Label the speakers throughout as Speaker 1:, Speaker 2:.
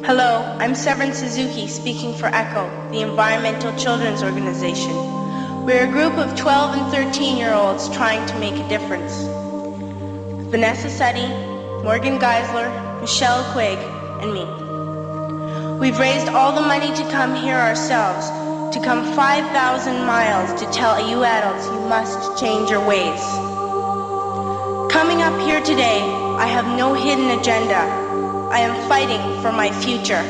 Speaker 1: Hello, I'm Severn Suzuki, speaking for ECHO, the Environmental Children's Organization. We're a group of 12 and 13-year-olds trying to make a difference. Vanessa Seti, Morgan Geisler, Michelle Quigg, and me. We've raised all the money to come here ourselves, to come 5,000 miles to tell you adults you must change your ways. Coming up here today, I have no hidden agenda. I am fighting for my future.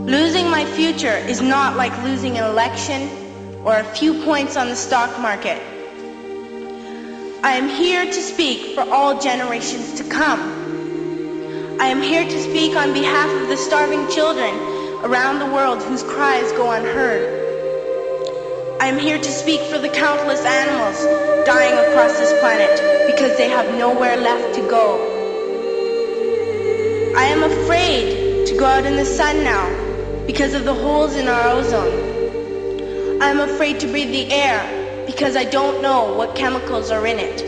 Speaker 1: Losing my future is not like losing an election or a few points on the stock market. I am here to speak for all generations to come. I am here to speak on behalf of the starving children around the world whose cries go unheard. I am here to speak for the countless animals dying across this planet because they have nowhere left to go. I am afraid to go out in the sun now because of the holes in our ozone. I am afraid to breathe the air because I don't know what chemicals are in it.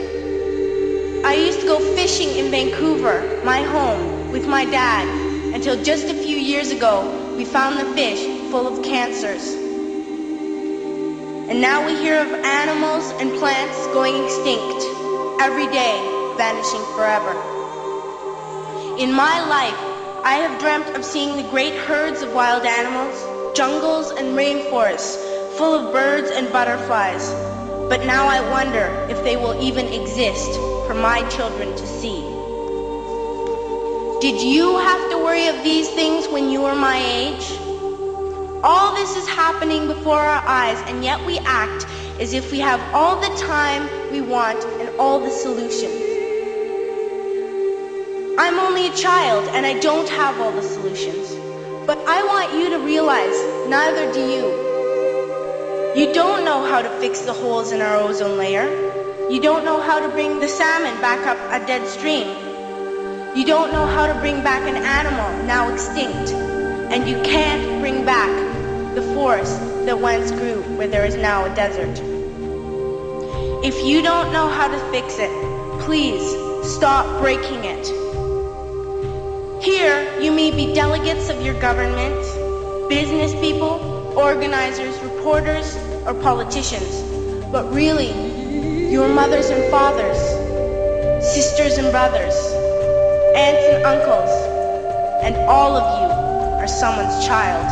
Speaker 1: I used to go fishing in Vancouver, my home, with my dad, until just a few years ago we found the fish full of cancers. And now we hear of animals and plants going extinct, every day vanishing forever. In my life, I have dreamt of seeing the great herds of wild animals, jungles and rainforests full of birds and butterflies. But now I wonder if they will even exist for my children to see. Did you have to worry of these things when you were my age? All this is happening before our eyes, and yet we act as if we have all the time we want and all the solutions. I'm only a child and I don't have all the solutions. But I want you to realize, neither do you. You don't know how to fix the holes in our ozone layer. You don't know how to bring the salmon back up a dead stream. You don't know how to bring back an animal now extinct. And you can't bring back the forest that once grew where there is now a desert. If you don't know how to fix it, please stop breaking it. Here, you may be delegates of your government, business people, organizers, reporters, or politicians, but really, your mothers and fathers, sisters and brothers, aunts and uncles, and all of you are someone's child.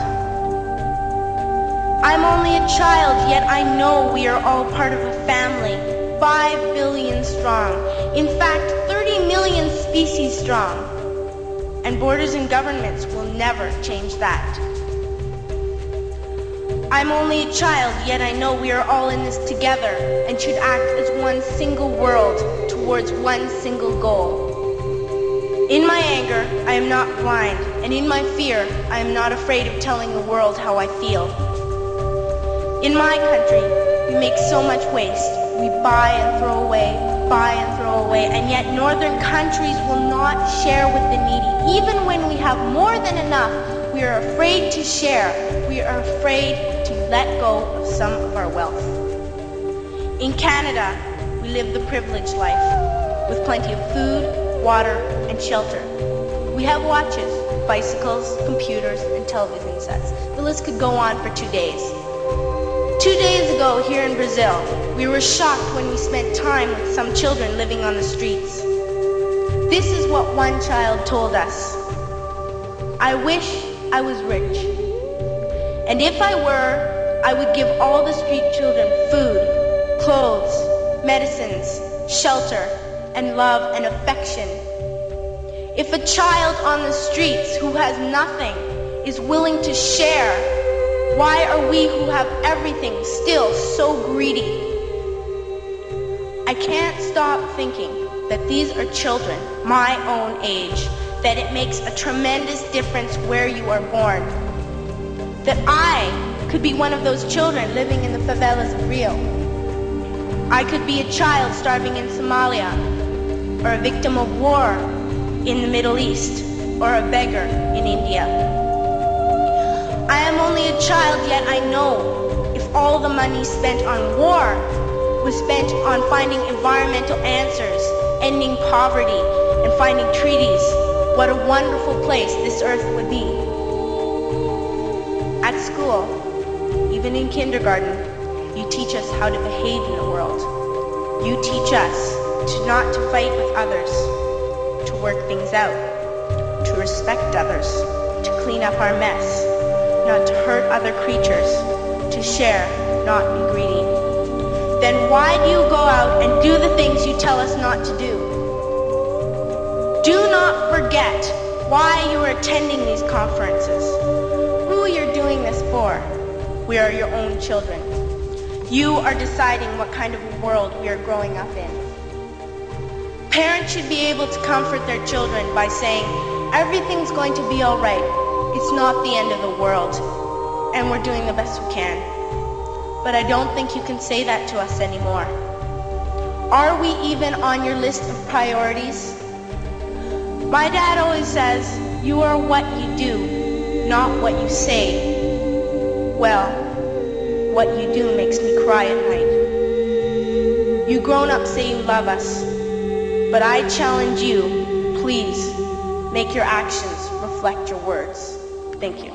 Speaker 1: I'm only a child, yet I know we are all part of a family, 5 billion strong, in fact, 30 million species strong. And borders and governments will never change that. I'm only a child, yet I know we are all in this together and should act as one single world towards one single goal. In my anger, I am not blind, and in my fear, I am not afraid of telling the world how I feel. In my country, we make so much waste. We buy and throw away, and yet northern countries will not share with the needy. Even when we have more than enough, we are afraid to share. We are afraid to let go of some of our wealth. In Canada, we live the privileged life, with plenty of food, water, and shelter. We have watches, bicycles, computers, and television sets. The list could go on for 2 days. 2 days ago, here in Brazil, we were shocked when we spent time with some children living on the streets. This is what one child told us. I wish I was rich. And if I were, I would give all the street children food, clothes, medicines, shelter, and love and affection. If a child on the streets who has nothing is willing to share, why are we who have everything still so greedy? I can't stop thinking that these are children my own age, that it makes a tremendous difference where you are born. That I could be one of those children living in the favelas of Rio. I could be a child starving in Somalia, or a victim of war in the Middle East, or a beggar in India. I am only a child, yet I know if all the money spent on war was spent on finding environmental answers, ending poverty, and finding treaties What a wonderful place this earth would be. At school, even in kindergarten, you teach us how to behave in the world. You teach us not to fight with others, to work things out, to respect others, to clean up our mess, not to hurt other creatures, to share, not be greedy. Then why do you go out and do the things you tell us not to do? Do not forget why you are attending these conferences, who you're doing this for. We are your own children. You are deciding what kind of world we are growing up in. Parents should be able to comfort their children by saying, everything's going to be all right. It's not the end of the world, and we're doing the best we can. But I don't think you can say that to us anymore. Are we even on your list of priorities? My dad always says, you are what you do, not what you say. Well, what you do makes me cry at night. You grown-ups say you love us, but I challenge you, please, make your actions reflect your words. Thank you.